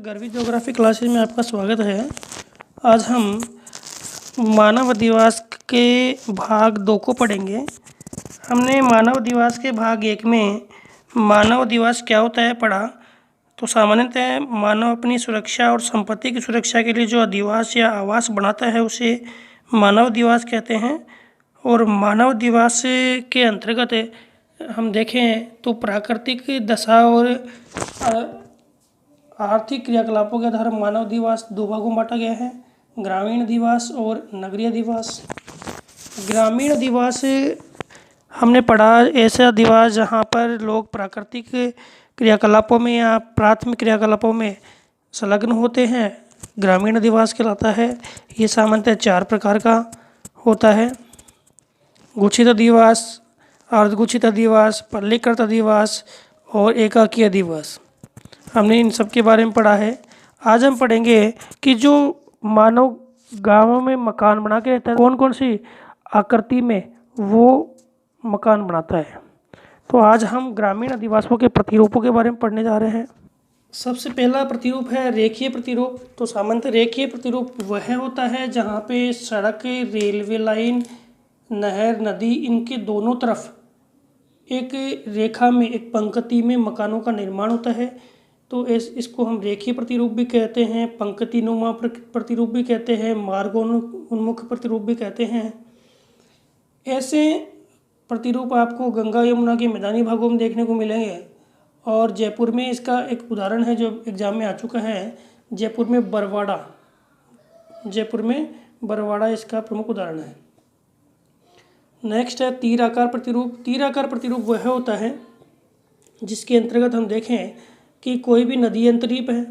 11वीं geography classes में आपका स्वागत है। आज हम मानव अधिवास के भाग 2 को पढ़ेंगे। हमने मानव अधिवास के भाग 1 में मानव अधिवास क्या होता है पढ़ा। तो सामान्यतः मानव अपनी सुरक्षा और संपत्ति की सुरक्षा के लिए जो अधिवास या आवास बनाता है उसे मानव अधिवास कहते हैं। और मानव अधिवास के अंतर्गत हम देखें तो प्राकृतिक दशा और आर्थिक क्रियाकलापों के आधार मानव अधिवास 2 भागों में बांटा गया है, ग्रामीण अधिवास और नगरीय अधिवास। ग्रामीण अधिवास हमने पढ़ा ऐसा अधिवास जहाँ पर लोग प्राकृतिक क्रियाकलापों में या प्राथमिक क्रियाकलापों में संलग्न होते हैं, ग्रामीण अधिवास कहलाता है। ये सामान्यतः 4 प्रकार का होता है: गुच्छित अधिवास, अर्धगुच्छित अधिवास, पल्लीकृत अधिवास और एकाकी अधिवास। हमने इन सब के बारे में पढ़ा है। आज हम पढ़ेंगे कि जो मानव गांवों में मकान बना के रहता है, कौन कौन सी आकृति में वो मकान बनाता है। तो आज हम ग्रामीण अधिवासों के प्रतिरूपों के बारे में पढ़ने जा रहे हैं। सबसे पहला प्रतिरूप है रेखीय प्रतिरूप। तो सामान्यतः रेखीय प्रतिरूप वह होता है जहाँ पे सड़क, रेलवे लाइन, नहर, नदी, इनके दोनों तरफ एक रेखा में, एक पंक्ति में मकानों का निर्माण होता है। तो इसको हम रेखीय प्रतिरूप भी कहते हैं, पंक्तिनुमा प्रतिरूप भी कहते हैं, मार्गोन्मुख प्रतिरूप भी कहते हैं। ऐसे प्रतिरूप आपको गंगा यमुना के मैदानी भागों में देखने को मिलेंगे। और जयपुर में इसका एक उदाहरण है जो एग्जाम में आ चुका है, जयपुर में बरवाड़ा इसका प्रमुख उदाहरण है। नेक्स्ट है तीर आकार प्रतिरूप। तीर आकार प्रतिरूप वह होता है जिसके अंतर्गत हम देखें कि कोई भी नदी अंतरीप है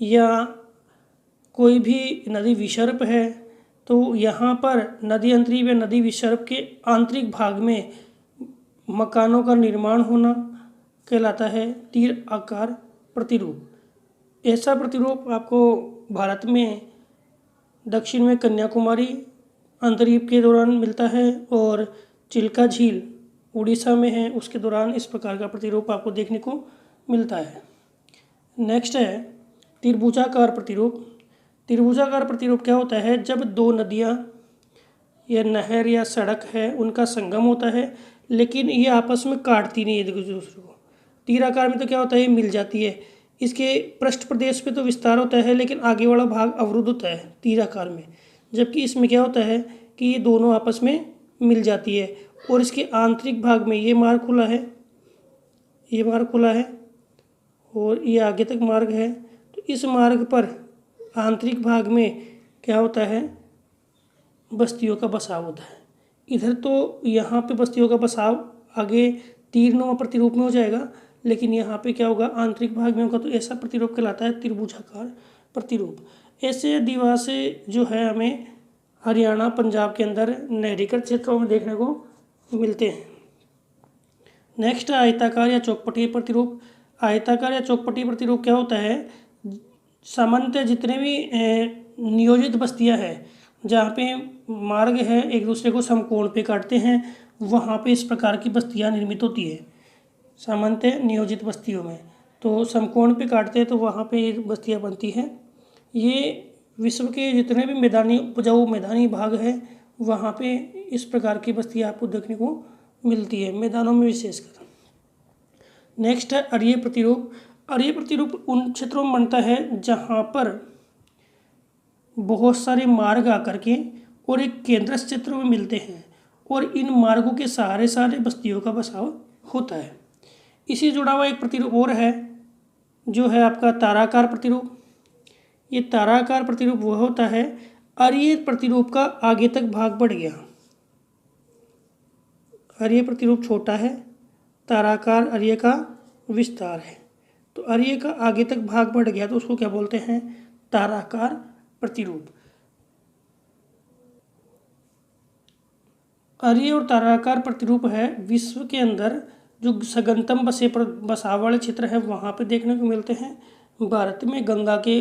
या कोई भी नदी विसर्प है, तो यहाँ पर नदी अंतरीप या नदी विसर्प के आंतरिक भाग में मकानों का निर्माण होना कहलाता है तीर आकार प्रतिरूप। ऐसा प्रतिरूप आपको भारत में दक्षिण में कन्याकुमारी अंतरीप के दौरान मिलता है और चिल्का झील उड़ीसा में है, उसके दौरान इस प्रकार का प्रतिरूप आपको देखने को मिलता है। नेक्स्ट है त्रिभुजाकार प्रतिरूप। त्रिभुजाकार प्रतिरूप क्या होता है? जब 2 नदियाँ या नहर या सड़क है उनका संगम होता है लेकिन ये आपस में काटती नहीं है एक दूसरे को। तीर आकार में तो क्या होता है, ये मिल जाती है। इसके पृष्ठ प्रदेश पे तो विस्तार होता है लेकिन आगे वाला भाग अवरुद्ध होता है तीर आकार में। जबकि इसमें क्या होता है कि ये दोनों आपस में मिल जाती है और इसके आंतरिक भाग में ये मार्ग खुला है, ये मार्ग खुला है और ये आगे तक मार्ग है। तो इस मार्ग पर आंतरिक भाग में क्या होता है, बस्तियों का बसाव होता है। इधर तो यहाँ पे बस्तियों का बसाव आगे तीरनुमा प्रतिरूप में हो जाएगा, लेकिन यहाँ पे क्या होगा, आंतरिक भाग में होगा। तो ऐसा प्रतिरूप कहलाता है त्रिभुजाकार प्रतिरूप। ऐसे अधिवास जो है हमें हरियाणा, पंजाब के अंदर नहरीकृत क्षेत्रों में देखने को मिलते हैं। नेक्स्ट है आयताकार या चौकपटी प्रतिरूप। आयताकार या चौकपटी प्रतिरूप क्या होता है? सामान्यतः जितने भी नियोजित बस्तियां हैं जहाँ पे मार्ग है एक दूसरे को समकोण पे काटते हैं, वहाँ पे इस प्रकार की बस्तियां निर्मित होती है। सामान्यतः नियोजित बस्तियों में तो समकोण पे काटते हैं तो वहाँ पे बस्तियां बनती हैं। ये विश्व के जितने भी उपजाऊ मैदानी भाग है वहाँ पे इस प्रकार की बस्तियां आपको देखने को मिलती है, मैदानों में विशेषकर। नेक्स्ट है अरीय प्रतिरूप। अरीय प्रतिरूप उन क्षेत्रों में बनता है जहाँ पर बहुत सारे मार्ग आकर के और एक केंद्र क्षेत्र में मिलते हैं और इन मार्गों के सहारे सारे बस्तियों का बसाव होता है। इसी जुड़ा हुआ एक प्रतिरूप और है जो है आपका ताराकार प्रतिरूप। ये ताराकार प्रतिरूप वह होता है, अरीय प्रतिरूप का आगे तक भाग बढ़ गया। अरीय प्रतिरूप छोटा है, ताराकार अरीय का विस्तार है। तो अरीय का आगे तक भाग बढ़ गया तो उसको क्या बोलते हैं? ताराकार प्रतिरूप। अरीय और ताराकार प्रतिरूप है विश्व के अंदर जो सघनतम बसाव वाले क्षेत्र है वहाँ पे देखने को मिलते हैं। भारत में गंगा के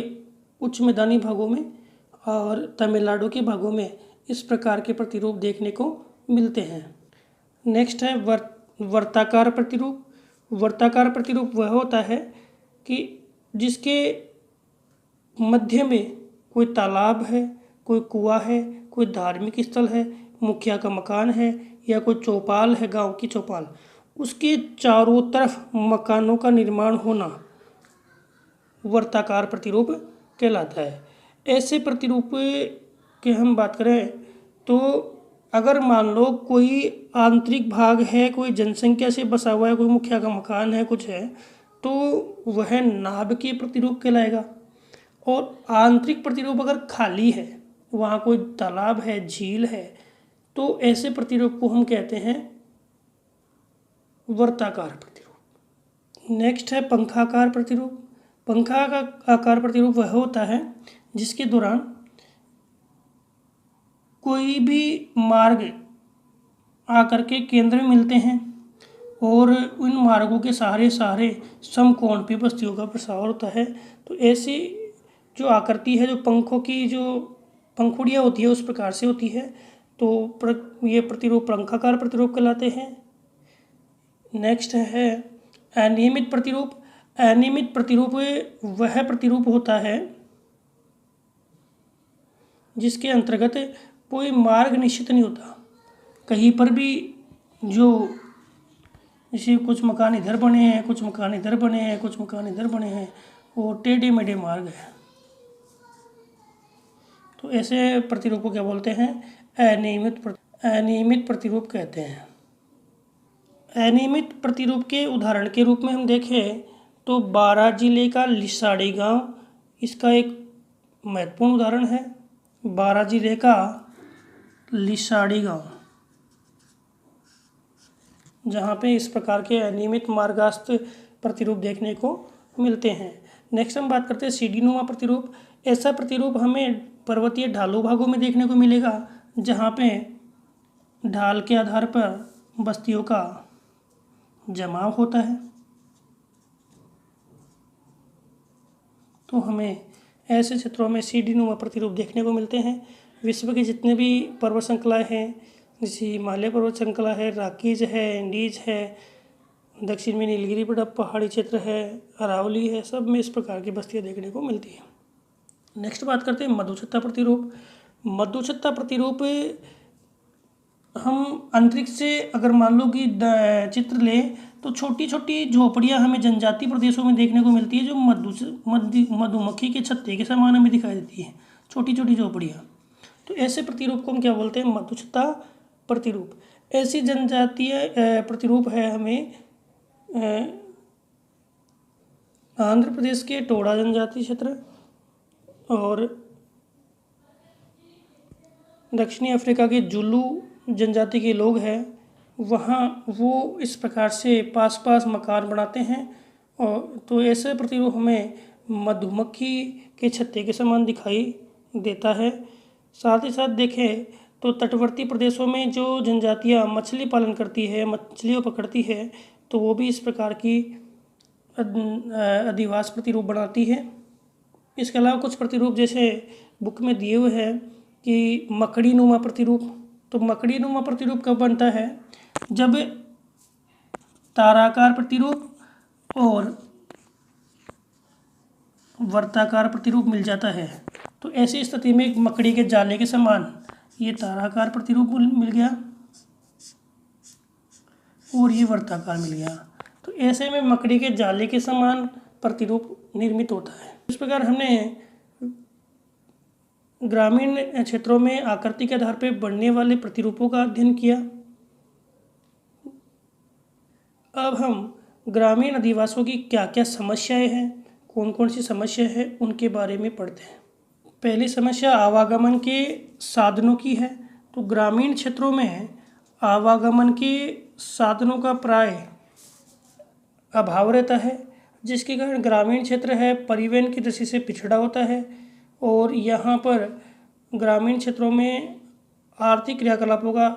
उच्च मैदानी भागों में और तमिलनाडु के भागों में इस प्रकार के प्रतिरूप देखने को मिलते हैं। नेक्स्ट है वर्ताकार प्रतिरूप। वर्ताकार प्रतिरूप वह होता है कि जिसके मध्य में कोई तालाब है, कोई कुआं है, कोई धार्मिक स्थल है, मुखिया का मकान है या कोई चौपाल है, गांव की चौपाल, उसके चारों तरफ मकानों का निर्माण होना वर्ताकार प्रतिरूप कहलाता है। ऐसे प्रतिरूप की हम बात करें तो अगर मान लो कोई आंतरिक भाग है, कोई जनसंख्या से बसा हुआ है, कोई मुखिया का मकान है, कुछ है, तो वह नाभिकीय प्रतिरूप कहलाएगा। और आंतरिक प्रतिरूप अगर खाली है, वहाँ कोई तालाब है, झील है, तो ऐसे प्रतिरूप को हम कहते हैं वर्ताकार प्रतिरूप। नेक्स्ट है पंखाकार प्रतिरूप। पंखा का आकार प्रतिरूप वह होता है जिसके दौरान कोई भी मार्ग आकर के केंद्र में मिलते हैं और उन मार्गों के सहारे समकोण पे बस्तियों का प्रसार होता है। तो ऐसी जो आकृति है, जो पंखों की जो पंखुड़ियाँ होती है, उस प्रकार से होती है। तो ये प्रतिरूप पंखाकार प्रतिरूप कहलाते हैं। नेक्स्ट है अनियमित प्रतिरूप। अनियमित प्रतिरूप वह प्रतिरूप होता है जिसके अंतर्गत कोई मार्ग निश्चित नहीं होता, कहीं पर भी जो जैसे कुछ मकान इधर बने हैं, कुछ मकान इधर बने हैं, कुछ मकान इधर बने हैं और टेढ़े मेढ़े मार्ग है, तो ऐसे प्रतिरूप को क्या बोलते हैं? अनियमित प्रतिरूप कहते हैं। अनियमित प्रतिरूप के उदाहरण के रूप में हम देखें तो बारां जिले का लिसाड़ी गांव इसका एक महत्वपूर्ण उदाहरण है। बारां जिले का लिसाड़ी गांव, जहाँ पे इस प्रकार के अनियमित मार्गस्थ प्रतिरूप देखने को मिलते हैं। नेक्स्ट हम बात करते हैं सीढ़ीनुमा प्रतिरूप। ऐसा प्रतिरूप हमें पर्वतीय ढालू भागों में देखने को मिलेगा, जहाँ पे ढाल के आधार पर बस्तियों का जमाव होता है। तो हमें ऐसे क्षेत्रों में सीढ़ीनुमा प्रतिरूप देखने को मिलते हैं। विश्व के जितने भी पर्वत श्रृंखलाएँ हैं, जैसे हिमालय पर्वत श्रृंखला है, राकीज है, एंडीज है, दक्षिण में नीलगिरी पहाड़ी क्षेत्र है, अरावली है, सब में इस प्रकार की बस्तियाँ देखने को मिलती हैं। नेक्स्ट बात करते हैं मधुछत्ता प्रतिरूप। मधुछत्ता प्रतिरूप हम अंतरिक्ष से अगर मान लो कि चित्र लें तो छोटी छोटी झोपड़ियाँ हमें जनजातीय प्रदेशों में देखने को मिलती है, जो मधुमक्खी के छत्ते के समान हमें दिखाई देती है, छोटी छोटी झोपड़ियाँ। तो ऐसे प्रतिरूप को हम क्या बोलते हैं? मधुछत्ता प्रतिरूप। ऐसी जनजातीय प्रतिरूप है हमें आंध्र प्रदेश के टोडा जनजातीय क्षेत्र और दक्षिणी अफ्रीका के जुलू जनजाति के लोग हैं, वहाँ वो इस प्रकार से पास पास मकान बनाते हैं। और तो ऐसे प्रतिरूप हमें मधुमक्खी के छत्ते के समान दिखाई देता है। साथ ही साथ देखें तो तटवर्ती प्रदेशों में जो जनजातियाँ मछली पालन करती है, मछलियों पकड़ती है, तो वो भी इस प्रकार की अधिवास प्रतिरूप बनाती है। इसके अलावा कुछ प्रतिरूप जैसे बुक में दिए हुए हैं कि मकड़ीनुमा प्रतिरूप। तो मकड़ीनुमा प्रतिरूप कब बनता है? जब ताराकार प्रतिरूप और वर्ताकार प्रतिरूप मिल जाता है। तो ऐसी स्थिति में एक मकड़ी के जाले के समान ये ताराकार प्रतिरूप मिल गया और ये वर्ताकार मिल गया। तो ऐसे में मकड़ी के जाले के समान प्रतिरूप निर्मित होता है। इस प्रकार हमने ग्रामीण क्षेत्रों में आकृति के आधार पर बनने वाले प्रतिरूपों का अध्ययन किया। अब हम ग्रामीण अधिवासियों की क्या क्या समस्याएं हैं, कौन कौन सी समस्या है, उनके बारे में पढ़ते हैं। पहली समस्या आवागमन के साधनों की है। तो ग्रामीण क्षेत्रों में आवागमन के साधनों का प्राय अभाव रहता है, जिसके कारण ग्रामीण क्षेत्र है परिवहन की दृष्टि से पिछड़ा होता है और यहाँ पर ग्रामीण क्षेत्रों में आर्थिक क्रियाकलापों का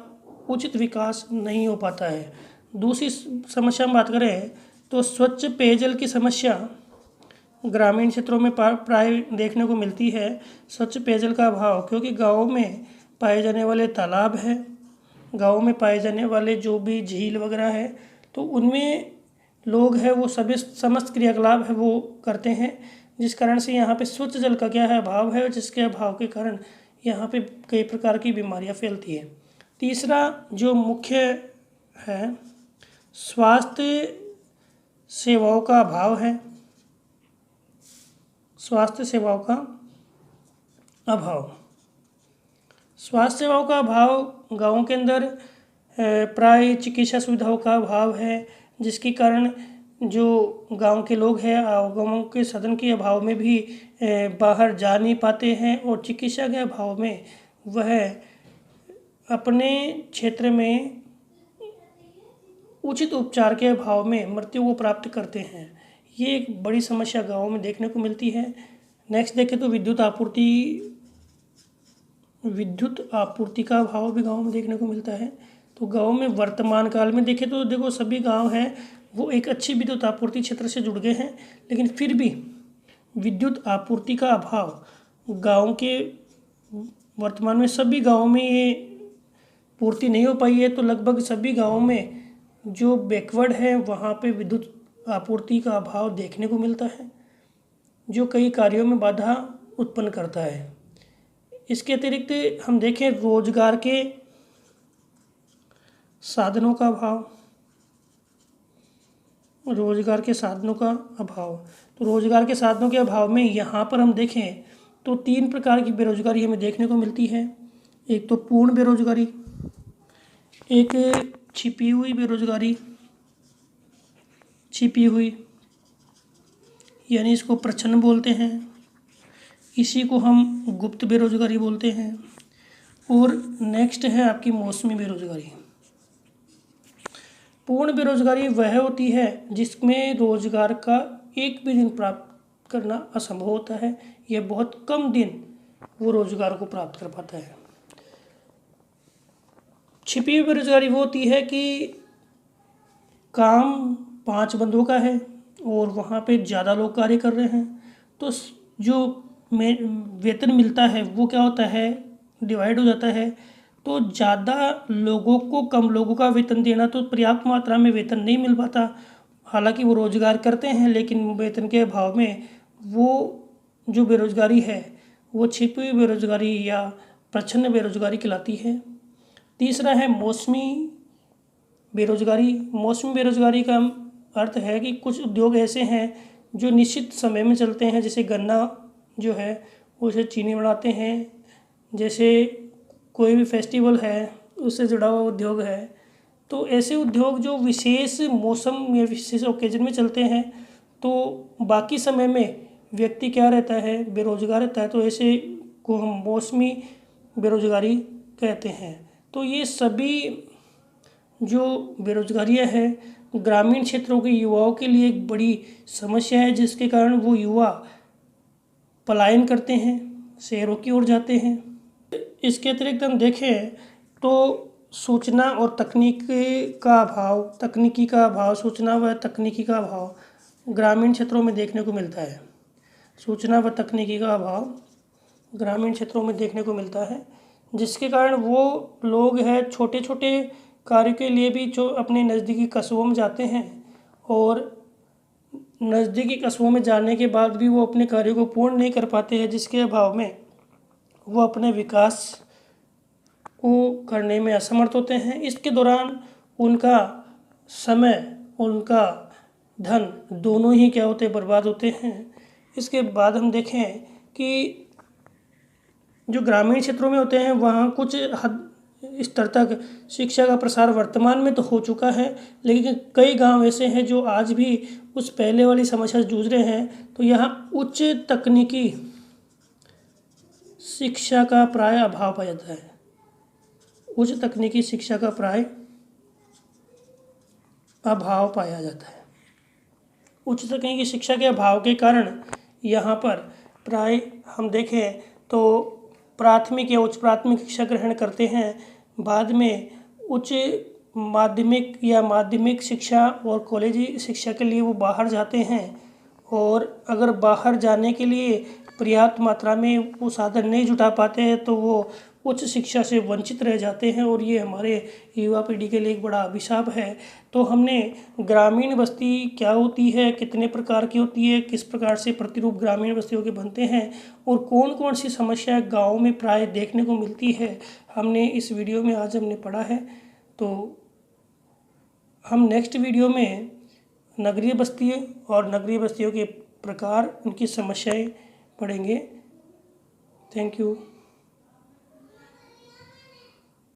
उचित विकास नहीं हो पाता है। दूसरी समस्या हम बात करें तो स्वच्छ पेयजल की समस्या ग्रामीण क्षेत्रों में प्राय देखने को मिलती है। स्वच्छ पेयजल का अभाव, क्योंकि गाँव में पाए जाने वाले तालाब हैं, गाँव में पाए जाने वाले जो भी झील वगैरह है, तो उनमें लोग हैं वो सभी समस्त क्रियाकलाप है वो करते हैं, जिस कारण से यहाँ पे स्वच्छ जल का क्या है अभाव है, और जिसके अभाव के कारण यहाँ पे कई प्रकार की बीमारियाँ फैलती है। तीसरा जो मुख्य है, स्वास्थ्य सेवाओं का अभाव है। स्वास्थ्य सेवाओं का अभाव, स्वास्थ्य सेवाओं का अभाव गाँवों के अंदर प्राय चिकित्सा सुविधाओं का अभाव है, जिसके कारण जो गांव के लोग हैं गाँवों के साधन के अभाव में भी बाहर जा नहीं पाते हैं, और चिकित्सा के अभाव में वह अपने क्षेत्र में उचित उपचार के अभाव में मृत्यु को प्राप्त करते हैं। ये एक बड़ी समस्या गाँवों में देखने को मिलती है। नेक्स्ट देखें तो विद्युत आपूर्ति का अभाव भी गाँव में देखने को मिलता है। तो गाँव में वर्तमान काल में देखें तो देखो सभी गांव हैं वो एक अच्छी विद्युत आपूर्ति क्षेत्र से जुड़ गए हैं, लेकिन फिर भी विद्युत आपूर्ति का अभाव गांव के वर्तमान में सभी गांवों में ये पूर्ति नहीं हो पाई है। तो लगभग सभी गांवों में जो बैकवर्ड है वहाँ पे विद्युत आपूर्ति का अभाव देखने को मिलता है, जो कई कार्यों में बाधा उत्पन्न करता है। इसके अतिरिक्त हम देखें रोजगार के साधनों का अभाव, रोजगार के साधनों का अभाव। तो रोजगार के साधनों के अभाव में यहाँ पर हम देखें तो 3 प्रकार की बेरोजगारी हमें देखने को मिलती है। एक तो पूर्ण बेरोजगारी, एक छिपी हुई बेरोजगारी, छिपी हुई यानी इसको प्रच्छन्न बोलते हैं, इसी को हम गुप्त बेरोजगारी बोलते हैं, और नेक्स्ट है आपकी मौसमी बेरोजगारी। पूर्ण बेरोजगारी वह होती है जिसमें रोजगार का एक भी दिन प्राप्त करना असंभव होता है, यह बहुत कम दिन वो रोजगार को प्राप्त कर पाता है। छिपी हुई बेरोजगारी वो होती है कि काम 5 बंदों का है और वहाँ पे ज़्यादा लोग कार्य कर रहे हैं, तो जो वेतन मिलता है वो क्या होता है, डिवाइड हो जाता है। तो ज़्यादा लोगों को कम लोगों का वेतन देना, तो पर्याप्त मात्रा में वेतन नहीं मिल पाता। हालांकि वो रोजगार करते हैं, लेकिन वेतन के अभाव में वो जो बेरोजगारी है वो छिपी हुई बेरोजगारी या प्रच्छन्न बेरोजगारी कहलाती है। तीसरा है मौसमी बेरोजगारी। मौसमी बेरोजगारी का अर्थ है कि कुछ उद्योग ऐसे हैं जो निश्चित समय में चलते हैं, जैसे गन्ना जो है उसे चीनी बनाते हैं, जैसे कोई भी फेस्टिवल है उससे जुड़ा हुआ उद्योग है। तो ऐसे उद्योग जो विशेष मौसम या विशेष ओकेजन में चलते हैं, तो बाकी समय में व्यक्ति क्या रहता है, बेरोजगार रहता है, तो ऐसे को हम मौसमी बेरोजगारी कहते हैं। तो ये सभी जो बेरोजगारियां हैं ग्रामीण क्षेत्रों के युवाओं के लिए एक बड़ी समस्या है, जिसके कारण वो युवा पलायन करते हैं, शहरों की ओर जाते हैं। इसके अतिरिक्त हम देखें तो सूचना और तकनीकी का अभाव, सूचना व तकनीकी का अभाव ग्रामीण क्षेत्रों में देखने को मिलता है। सूचना व तकनीकी का अभाव ग्रामीण क्षेत्रों में देखने को मिलता है, जिसके कारण वो लोग हैं छोटे छोटे कार्य के लिए भी जो अपने नज़दीकी कस्बों में जाते हैं, और नज़दीकी कस्बों में जाने के बाद भी वो अपने कार्यों को पूर्ण नहीं कर पाते हैं, जिसके अभाव में वो अपने विकास को करने में असमर्थ होते हैं। इसके दौरान उनका समय, उनका धन दोनों ही क्या होते हैं, बर्बाद होते हैं। इसके बाद हम देखें कि जो ग्रामीण क्षेत्रों में होते हैं वहाँ कुछ हद स्तर तक शिक्षा का प्रसार वर्तमान में तो हो चुका है, लेकिन कई गांव ऐसे हैं जो आज भी उस पहले वाली समस्या से जूझ रहे हैं। तो यहाँ उच्च तकनीकी शिक्षा का प्राय अभाव पाया जाता है। उच्च तकनीकी शिक्षा का प्राय अभाव पाया जाता है। उच्च तकनीकी शिक्षा के अभाव के कारण यहाँ पर प्राय हम देखें तो प्राथमिक या उच्च प्राथमिक शिक्षा ग्रहण करते हैं, बाद में उच्च माध्यमिक या माध्यमिक शिक्षा और कॉलेजी शिक्षा के लिए वो बाहर जाते हैं, और अगर बाहर जाने के लिए पर्याप्त मात्रा में वो साधन नहीं जुटा पाते हैं तो वो उच्च शिक्षा से वंचित रह जाते हैं और ये हमारे युवा पीढ़ी के लिए एक बड़ा अभिशाप है। तो हमने ग्रामीण बस्ती क्या होती है, कितने प्रकार की होती है, किस प्रकार से प्रतिरूप ग्रामीण बस्तियों के बनते हैं और कौन कौन सी समस्याएं गाँव में प्राय देखने को मिलती है, हमने इस वीडियो में आज हमने पढ़ा है। तो हम नेक्स्ट वीडियो में नगरीय बस्तियाँ और नगरीय बस्तियों के प्रकार, उनकी समस्याएं पढ़ेंगे। Thank you.